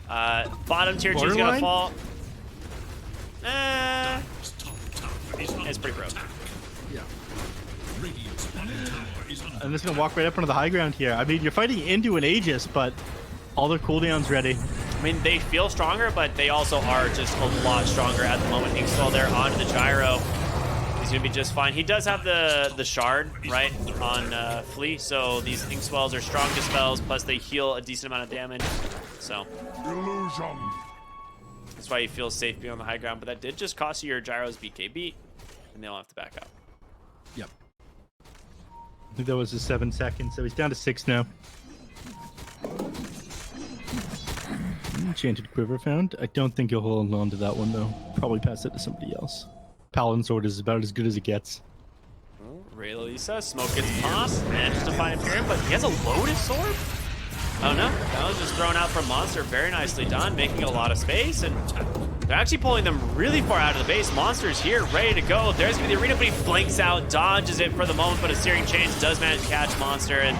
Bottom tier 2 is gonna fall. It's pretty broken. Yeah. I'm just gonna walk right up onto the high ground here. I mean, you're fighting into an Aegis, but all their cooldowns ready. I mean, they feel stronger, but they also are just a lot stronger at the moment. Inkswell there onto the gyro. He's gonna be just fine. He does have the shard, right, on Flea, so these Inkswells are strong dispels, plus they heal a decent amount of damage. So that's why he feels safe being on the high ground, but that did just cost you your gyro's BKB, and they'll have to back up. Yep. I think that was his 7 seconds, so he's down to 6 now. Enchanted Quiver found. I don't think he'll hold on to that one though. Probably pass it to somebody else. Paladin Sword is about as good as it gets. Oh, Rayleigh, smoke gets popped, manages to find Imperium, but he has a Lotus Sword? Oh no, that was just thrown out from Monster. Very nicely done, making a lot of space, and they're actually pulling them really far out of the base. Monster's here, ready to go. There's gonna be the arena, but he blinks out, dodges it for the moment, but a Searing Chains does manage to catch Monster, and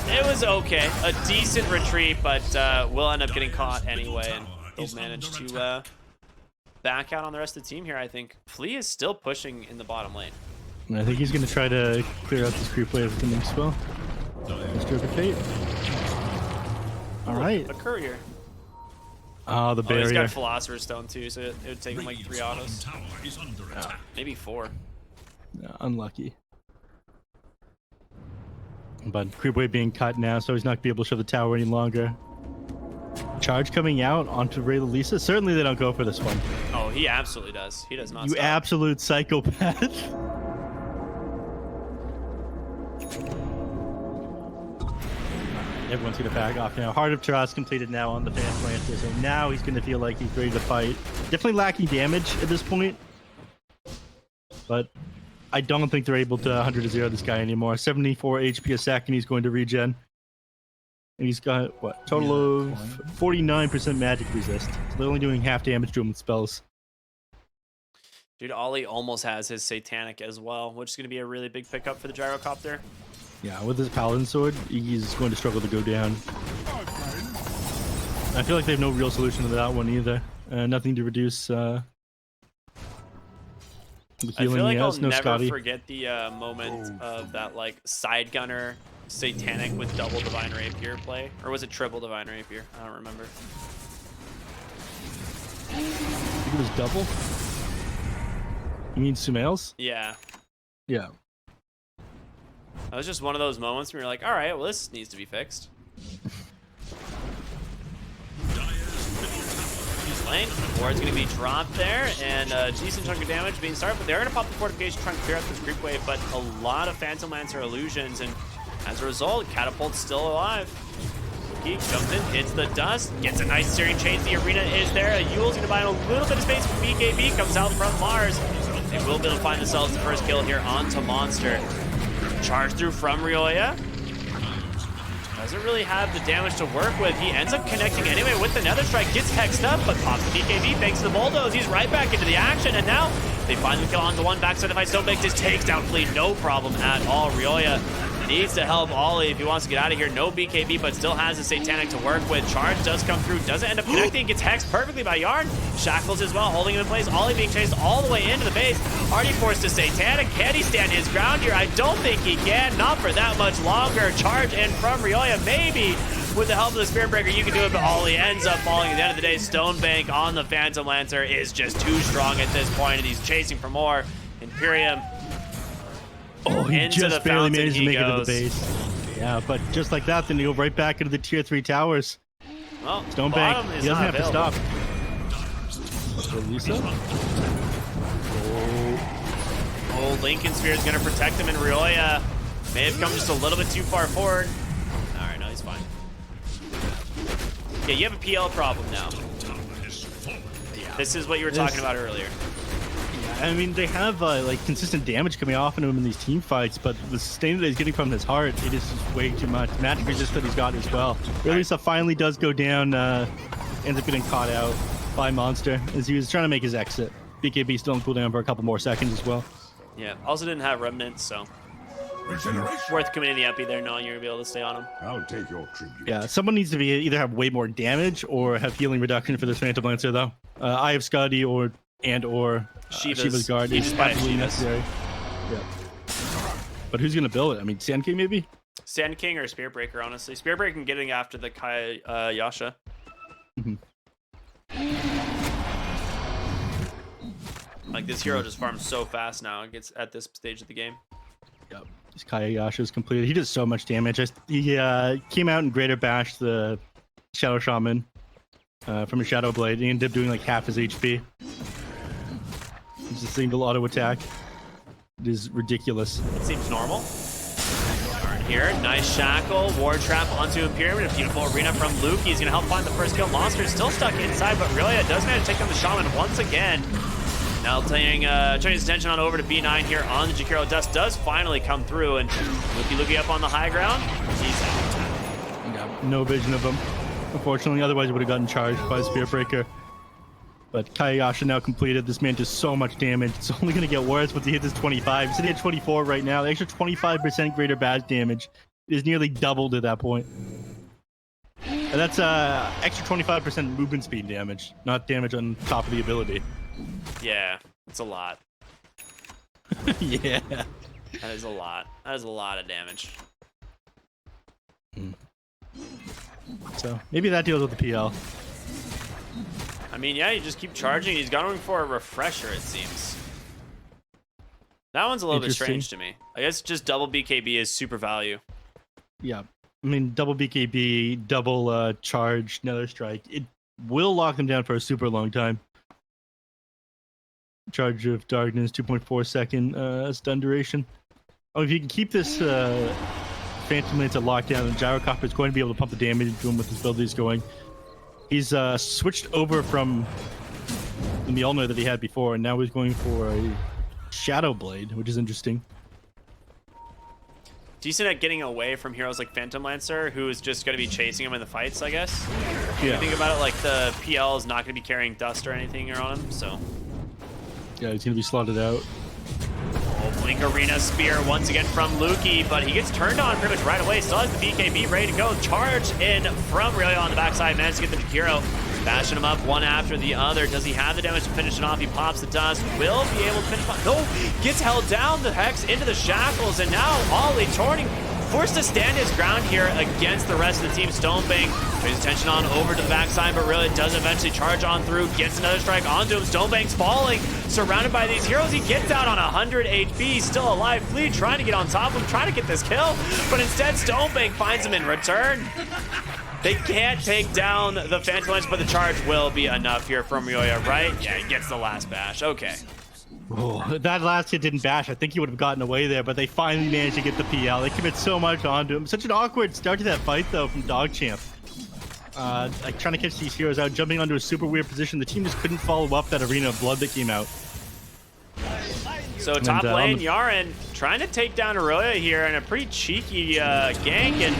it was okay. A decent retreat, but we'll end up getting caught anyway, and they'll manage to back out on the rest of the team here, I think. Flea is still pushing in the bottom lane. And I think he's going to try to clear out this creep wave with the Nyx spell. Stroke of Fate. Alright. A courier. Oh, the barrier. He's got Philosopher's Stone too, so it would take him like 3 autos. Maybe 4. Unlucky. But creep wave being cut now, so he's not going to be able to show the tower any longer. Charge coming out onto Rayleigh. Certainly they don't go for this one. Oh, he absolutely does. He does not You stop. absolute psychopath. Everyone's going to back off now. Heart of Trust completed now on the Phantom Lancer, so now he's going to feel like he's ready to fight. Definitely lacking damage at this point. But I don't think they're able to 100-0 this guy anymore. 74 HP a second, he's going to regen. And he's got, what, total of 49% magic resist. So they're only doing half damage to him with spells. Dude, Ollie almost has his Satanic as well, which is going to be a really big pickup for the Gyrocopter. Yeah, with his Paladin Sword, he's going to struggle to go down. I feel like they have no real solution to that one either. Nothing to reduce the healing. I feel like I'll no never Scotty. forget the moment of that like side gunner Satanic with double Divine Rapier play. Or was it triple Divine Rapier? I don't remember. I think it was double. You mean Sumail's? Yeah. Yeah. That was just one of those moments where you're like, alright, well this needs to be fixed. Lane. Ward's going to be dropped there, and a decent chunk of damage being started, but they're going to pop the fortification, trying to clear out this creep wave, but a lot of Phantom Lancer illusions, and as a result, Catapult's still alive. Geek comes in, hits the dust, gets a nice Searing Chains. The arena is there. Yule's going to buy a little bit of space for BKB, comes out from Mars. They will be able to find themselves the first kill here onto Monster. Charge through from Ryoya. Doesn't really have the damage to work with. He ends up connecting anyway with the Nether Strike. Gets hexed up, but pops the BKB thanks to the bulldoze. He's right back into the action, and now they find the kill onto one. Backside of fight. Stonebake just takes down Fleet. No problem at all. Ryoya needs to help Ollie if he wants to get out of here. No BKB, but still has a Satanic to work with. Charge does come through. Doesn't end up connecting. Gets hexed perfectly by Yarn. Shackles as well, holding him in place. Ollie being chased all the way into the base. Already forced to Satanic. Can he stand his ground here? I don't think he can. Not for that much longer. Charge in from Ryoya. Maybe with the help of the Spirit Breaker, you can do it, but Ollie ends up falling. At the end of the day, Stonebank on the Phantom Lancer is just too strong at this point, and he's chasing for more. Imperium. Oh, he into just the barely fountain managed to he make it to the goes. base. Yeah, but just like that, then he'll go right back into the tier 3 towers. Well, Stonebank, bottom he is doesn't not have available. to stop. Lisa? Oh, Lincoln Sphere is going to protect him, and Ryoya may have come just a little bit too far forward. All right, no, he's fine. Yeah, you have a PL problem now. This is what you were talking about earlier. I mean, they have like consistent damage coming off of him in these team fights, but the sustain that he's getting from his heart, it is just way too much. Magic resist that he's got as well. Lisa finally does go down, ends up getting caught out by Monster as he was trying to make his exit. BKB still on cooldown for a couple more seconds as well. Yeah, also didn't have Remnants, so worth committing the epi there, knowing you're going to be able to stay on him. I'll take your tribute. Yeah, someone needs to be either have way more damage or have healing reduction for this Phantom Lancer, though. Eye of Scotty or Shiva's Guard is absolutely necessary. Yep. But who's going to build it? I mean, Sand King maybe? Sand King or Spirit Breaker, honestly. Spirit Breaker getting after the Kai Yasha. Like, this hero just farms so fast now. It gets at this stage of the game. Yep. This Kayayasha is completed. He does so much damage. He came out and Greater Bash the Shadow Shaman from a Shadow Blade. He ended up doing like half his HP. It's a single auto attack. It is ridiculous. It seems normal. Alright, here, nice shackle, ward trap onto Imperium, and a beautiful arena from Luke. He's gonna help find the first kill. Monster is still stuck inside, but Ryoya does manage to take down the Shaman once again. Now turning his attention on over to B9 here on the Jakiro. Dust does finally come through, and Lukey up on the high ground. He's out. Yeah, no vision of him, unfortunately. Otherwise, he would have gotten charged by the Spirit Breaker. But Kayayasha now completed. This man does so much damage. It's only going to get worse once he hits his 25. He's sitting at 24 right now. The extra 25% greater bash damage is nearly doubled at that point. And that's extra 25% movement speed damage, not damage on top of the ability. Yeah, it's a lot. Yeah. That is a lot. That is a lot of damage. So maybe that deals with the PL. I mean, yeah, you just keep charging. He's going for a refresher, it seems. That one's a little bit strange to me. I guess just double BKB is super value. Yeah. I mean, double BKB, double charge, Nether Strike. It will lock him down for a super long time. Charge of Darkness, 2.4 second stun duration. Oh, if you can keep this Phantom Lancer locked down, the Gyrocopter is going to be able to pump the damage into him with his build he's going. He's switched over from the Mjolnir that he had before, and now he's going for a Shadow Blade, which is interesting. Decent at getting away from heroes like Phantom Lancer, who is just going to be chasing him in the fights, I guess. Yeah. If you think about it, like the PL is not going to be carrying dust or anything on him, so. Yeah, he's going to be slotted out. Oh, Blink Arena Spear once again from Lukey, but he gets turned on pretty much right away. Still has the BKB ready to go. Charge in from Ryoya on the backside. Managed to get the Jakiro. Bashing him up one after the other. Does he have the damage to finish it off? He pops the dust. Will be able to finish off. No, gets held down. The Hex into the shackles, and now Ollie turning, forced to stand his ground here against the rest of the team. Stonebank turns attention on over to the backside, but really does eventually charge on through. Gets another strike onto him. Stonebank's falling, surrounded by these heroes. He gets out on 100 HP, still alive. Fleet trying to get on top of him, trying to get this kill, but instead Stonebank finds him in return. They can't take down the Phantom Lancer, but the charge will be enough here from Ryoya, right? Yeah, he gets the last bash. Okay. Oh, that last hit didn't bash. I think he would have gotten away there, but they finally managed to get the PL. They commit so much onto him. Such an awkward start to that fight, though, from DogChamp. Like trying to catch these heroes out, jumping onto a super weird position. The team just couldn't follow up that arena of blood that came out. So top lane, Yaren trying to take down Arroyo here in a pretty cheeky gank, and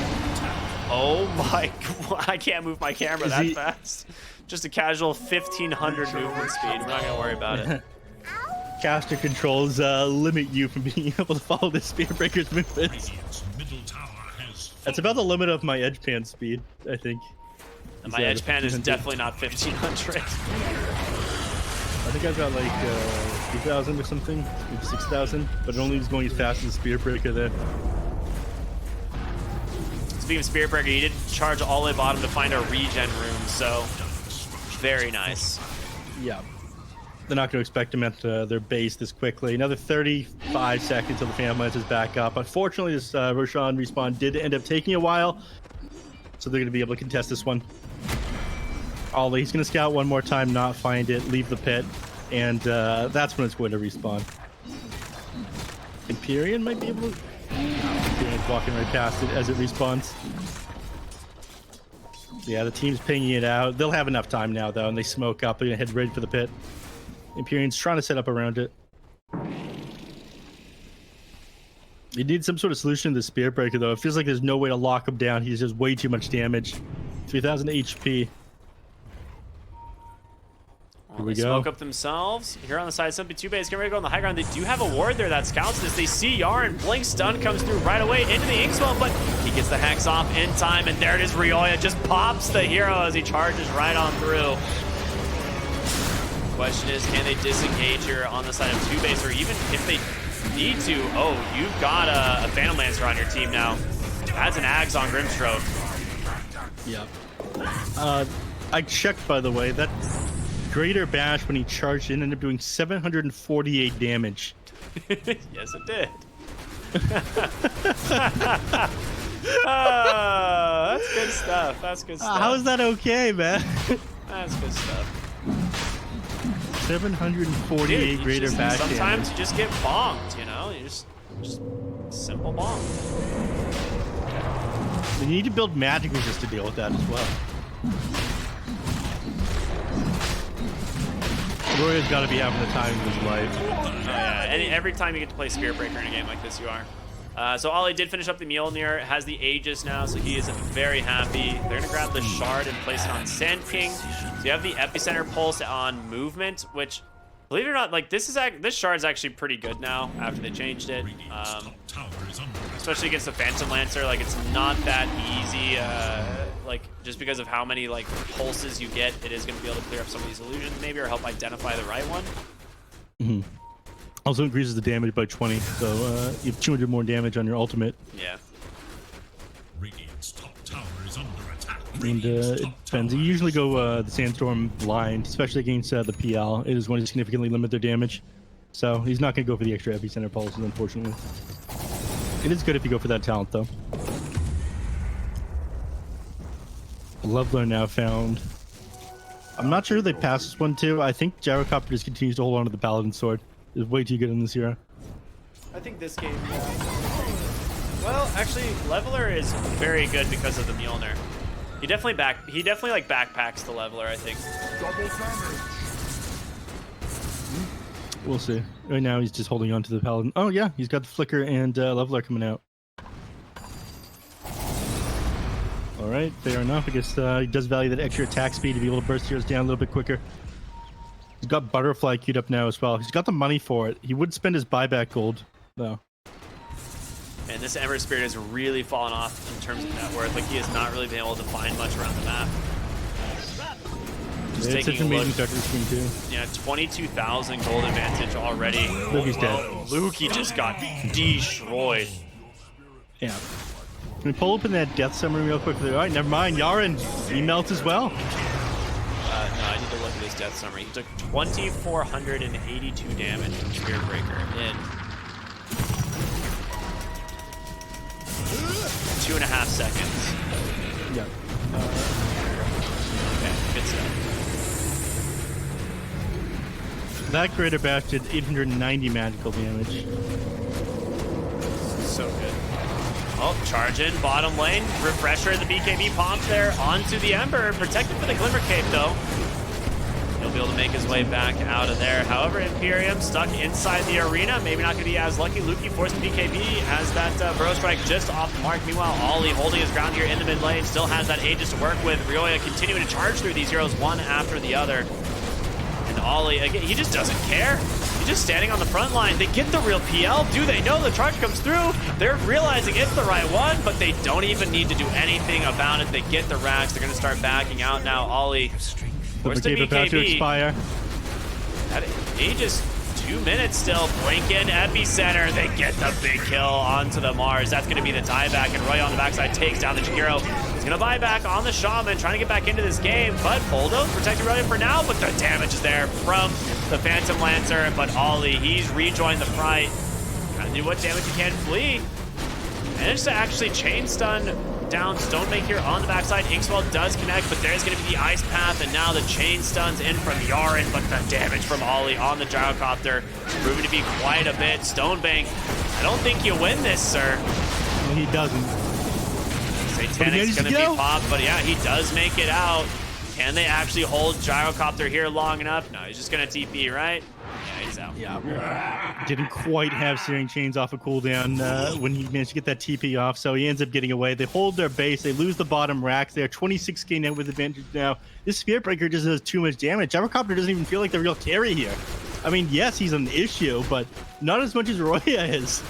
oh my god, I can't move my camera that fast. Just a casual 1500 movement speed. We're not gonna worry about it. Caster controls limit you from being able to follow the Spear Breaker's movements. That's about the limit of my edge pan speed, I think. And my edge pan is definitely not 1500. I think I've got like 2,000 or something, maybe 6,000, but it only is going as fast as the Spear Breaker there. Speaking of Spear Breaker, he did charge all the way bottom to find a regen room, so very nice. Yeah. They're not going to expect him at their base this quickly. Another 35 seconds until the Phantom Lance is back up. Unfortunately, this Roshan respawn did end up taking a while, so they're going to be able to contest this one. Ollie, he's going to scout one more time, not find it, leave the pit, and that's when it's going to respawn. Empyrean might be able to... Empyrean's walking right past it as it respawns. Yeah, the team's pinging it out. They'll have enough time now, though, and they smoke up. They're going to head right for the pit. Empyrean's trying to set up around it. You need some sort of solution to the Spear Breaker, though. It feels like there's no way to lock him down. He's just way too much damage. 3,000 HP. Here we go. Smoke up themselves. Here on the side, Simply TOOBASED getting ready to go on the high ground. They do have a ward there that scouts this. They see Yaren. Blink stun comes through right away into the Inkswell, but he gets the Hex off in time, and there it is. Rioya just pops the hero as he charges right on through. Question is, can they disengage here on the side of TOOBASED, or even if they need to? Oh, you've got a Phantom Lancer on your team now. That's an Ags on Grimstroke. Yep. I checked, by the way, that Greater Bash, when he charged in, ended up doing 748 damage. Yes, it did. That's good stuff. That's good stuff. How is that okay, man? That's good stuff. 748 Dude, Greater Bash sometimes damage. you just get bombed, you know? You just simple bomb. You need to build magic resist to deal with that as well. Roya's got to be having the time of his life. Oh yeah, every time you get to play Spear Breaker in a game like this, you are. So Ollie did finish up the Mjolnir, has the Aegis now, so he is very happy. They're going to grab the Shard and place it on Sand King. So you have the Epicenter Pulse on movement, which, believe it or not, like this Shard is actually pretty good now after they changed it. Especially against the Phantom Lancer, like it's not that easy. Like just because of how many like pulses you get, it is going to be able to clear up some of these illusions, maybe, or help identify the right one. Mm-hmm. Also increases the damage by 20, so you have 200 more damage on your ultimate. Yeah. Radiant's top tower is under attack. And it depends. You usually go the Sandstorm blind, especially against the PL. It is going to significantly limit their damage. So he's not going to go for the extra Epicenter pulses, unfortunately. It is good if you go for that talent, though. Leveler now found. I'm not sure who they passed this one to. I think Gyrocopter just continues to hold on to the Paladin Sword. Is way too good in this era. I think this game. Well, actually, Leveler is very good because of the Mjolnir. He definitely like backpacks the Leveler, I think. We'll see. Right now, he's just holding on to the Paladin. Oh yeah, he's got the Flicker and Leveler coming out. All right, fair enough. I guess he does value that extra attack speed to be able to burst heroes down a little bit quicker. He's got Butterfly queued up now as well. He's got the money for it. He would spend his buyback gold, though. And this Ember Spirit has really fallen off in terms of net worth. Like, he has not really been able to find much around the map. Just It's such an amazing start to the screen, too. Yeah, 22,000 gold advantage already. Luki's dead. Luki just got destroyed. Yeah. Can we pull open that death summary real quick? All right, never mind. Yaren, he melts as well. No, I need to look at his death summary. He took 2,482 damage from Spear Breaker in 2.5 seconds. Yeah. Okay, good stuff. That Greater Bash did 890 magical damage. So good. Oh, charge in, bottom lane. Refresher, the BKB pomp there onto the Ember. Protected for the Glimmer Cape, though. He'll be able to make his way back out of there. However, Imperium stuck inside the arena. Maybe not going to be as lucky. Luki forced the BKB, has that Bro Strike just off the mark. Meanwhile, Ollie holding his ground here in the mid lane. Still has that Aegis to work with. Ryoya continuing to charge through these heroes one after the other. And Ollie, again, he just doesn't care. He's just standing on the front line. They get the real PL. Do they know the charge comes through? They're realizing it's the right one, but they don't even need to do anything about it. They get the racks. They're going to start backing out now. Ollie forced the BKB. About to expire. He just 2 minutes still. Blink in epicenter. They get the big kill onto the Mars. That's going to be the tieback, and Roy on the backside takes down the Jakiro. He's going to buy back on the Shaman, trying to get back into this game, but Bulldoze protecting Roy for now, but the damage is there from the Phantom Lancer, but Ollie, he's rejoined the fight. Trying to do what damage he can. Flee. Managed to actually chain stun down Stonebake here on the backside. Inkswell does connect, but there's going to be the Ice Path, and now the chain stuns in from Yaren, but the damage from Ollie on the Gyrocopter proving to be quite a bit. Stonebank, I don't think you win this, sir. He doesn't. Satanic's going to be popped, but yeah, he does make it out. Can they actually hold Gyrocopter here long enough? No, he's just going to TP, right? Yeah, he's out. Yeah, didn't quite have Searing Chains off a cooldown when he managed to get that TP off, so he ends up getting away. They hold their base. They lose the bottom racks. They're 26k net with advantage now. This Spirit Breaker just does too much damage. Gyrocopter doesn't even feel like the real carry here. I mean, yes, he's an issue, but not as much as Roya is.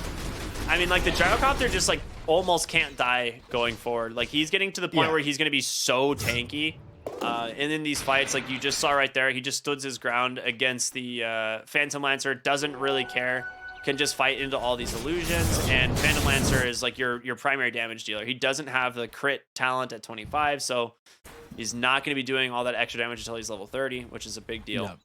I mean, like, the Gyrocopter just, like, almost can't die going forward. Like, he's getting to the point where he's going to be so tanky. And in these fights, like you just saw right there, he just stood his ground against the Phantom Lancer, doesn't really care, can just fight into all these illusions, and Phantom Lancer is like your primary damage dealer. He doesn't have the crit talent at 25, so he's not going to be doing all that extra damage until he's level 30, which is a big deal. Yeah.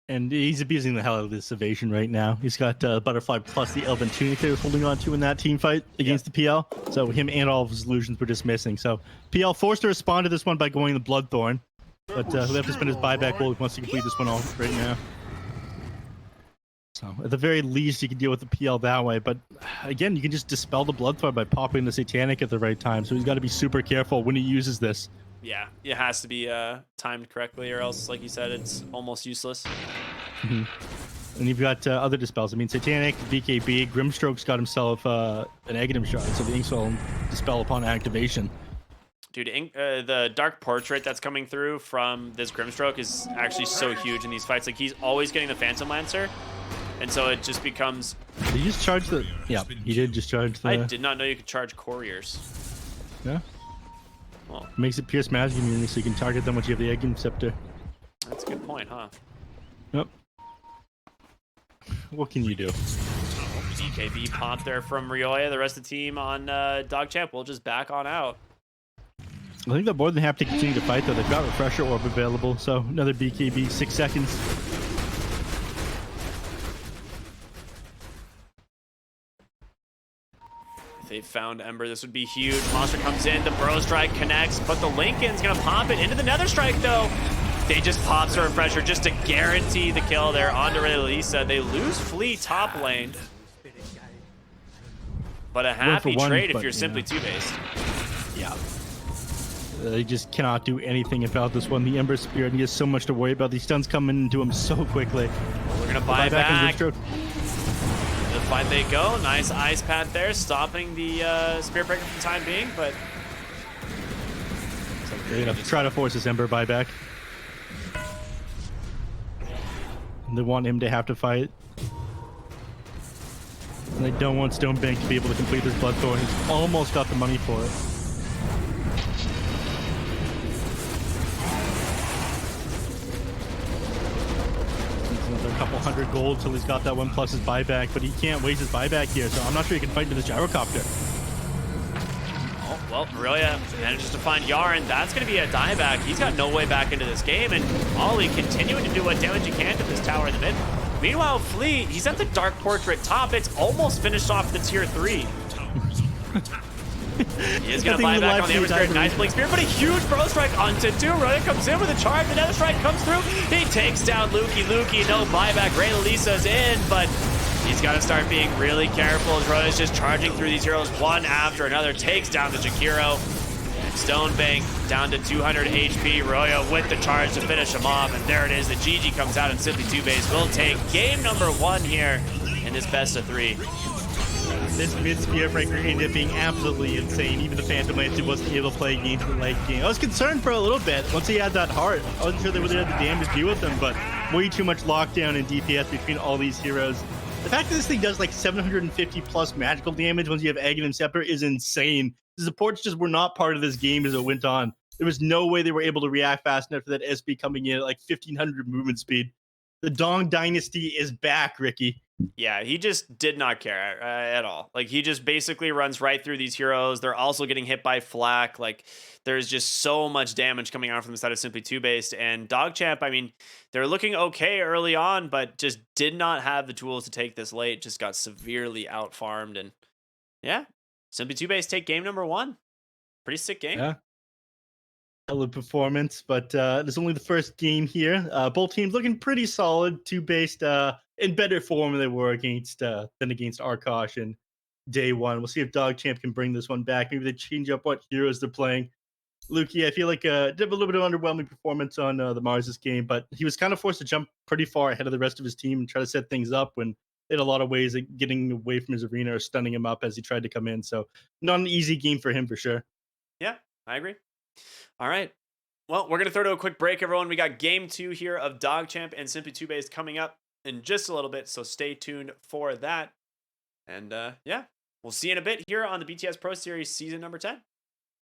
And he's abusing the hell out of this evasion right now. He's got Butterfly plus the Elven Tunic that he was holding on to in that team fight against the PL. So him and all of his illusions were just missing. So PL forced to respond to this one by going the Bloodthorn. But he'll have to spend his buyback gold if he wants to complete this one off right now. So at the very least, you can deal with the PL that way. But again, you can just dispel the Bloodthorn by popping the Satanic at the right time. So he's got to be super careful when he uses this. Yeah, it has to be timed correctly, or else, like you said, it's almost useless. And you've got other dispels. I mean, Satanic, BKB, Grimstroke's got himself an Aghanim Shard, so the Inks will dispel upon activation. Dude, the Dark Portrait that's coming through from this Grimstroke is actually so huge in these fights. Like, he's always getting the Phantom Lancer, and so it just becomes... Did he just charge the... Yeah, he did just charge the... I did not know you could charge couriers. Yeah. Well, makes it pierce magic immunity, so you can target them once you have the Aghanim Scepter. That's a good point, huh? Yep. What can you do? BKB pop there from Ryoya. The rest of the team on DogChamp will just back on out. I think they're more than happy to continue to fight, though. They've got Refresher Orb available, so another BKB, 6 seconds. If they found Ember, this would be huge. Monster comes in, the Bro Strike connects, but the Lincoln's gonna pop it into the Nether Strike, though. They just pops a Refresher just to guarantee the kill there onto Relisa. They lose Flea top lane. But a happy trade if you're simply two-based. Yeah. They just cannot do anything about this one. The Ember Spirit, he has so much to worry about. These stuns come into him so quickly. We're going to buy back. The fight they go. Nice Ice Path there, stopping the Spirit Breaker for the time being, but... They're going to try to force this Ember buyback. They want him to have to fight. And they don't want Stonebank to be able to complete this Bloodthorn. He's almost got the money for it. Another couple hundred gold till he's got that one plus his buyback, but he can't waste his buyback here, so I'm not sure he can fight into this Gyrocopter. Oh, well, Ryoya manages to find Yaren. That's going to be a dieback. He's got no way back into this game, and Ollie continuing to do what damage he can to this tower in the mid. Meanwhile, Flea, he's at the Dark Portrait top. It's almost finished off the tier 3. He is going to buy back on the Ember Spirit. Nice Blink Spear, but a huge Bro Strike onto 2. Ryoya comes in with a charge. The Nether Strike comes through. He takes down Luki. No buyback. Ray Lisa's in, but he's got to start being really careful as Ryoya's just charging through these heroes one after another. Takes down the Jakiro. Stonebank down to 200 HP. Royo with the charge to finish him off. And there it is. The GG comes out and Simply TOOBASED will take game number 1 here in this best of 3. This mid-spear breaker ended up being absolutely insane. Even the Phantom Lancer wasn't able to play against the late game. I was concerned for a little bit once he had that heart. I wasn't sure they would have had the damage to deal with him, but way too much lockdown and DPS between all these heroes. The fact that this thing does like 750 plus magical damage once you have Aghanim and Scepter is insane. The supports just were not part of this game as it went on. There was no way they were able to react fast enough for that SB coming in at like 1500 movement speed. The Dong Dynasty is back, Ricky. Yeah, he just did not care at all. Like, he just basically runs right through these heroes. They're also getting hit by flak. Like, there's just so much damage coming out from the side of Simply TOOBASED. And DogChamp, I mean, they're looking okay early on, but just did not have the tools to take this late. Just got severely out-farmed. And yeah, Simply TOOBASED take game number 1. Pretty sick game. Yeah. Hell of performance, but it's only the first game here. Both teams looking pretty solid. TOOBASED in better form than they were against Arkosh in day 1. We'll see if DogChamp can bring this one back. Maybe they change up what heroes they're playing. Lukey, I feel like did have a little bit of underwhelming performance on the Mars game, but he was kind of forced to jump pretty far ahead of the rest of his team and try to set things up when in a lot of ways like getting away from his arena or stunning him up as he tried to come in. So not an easy game for him for sure. Yeah, I agree. All right. Well, we're going to throw to a quick break, everyone. We got game 2 here of DogChamp and Simply TOOBASED coming up in just a little bit, so stay tuned for that. And yeah, we'll see you in a bit here on the BTS Pro Series season number 10.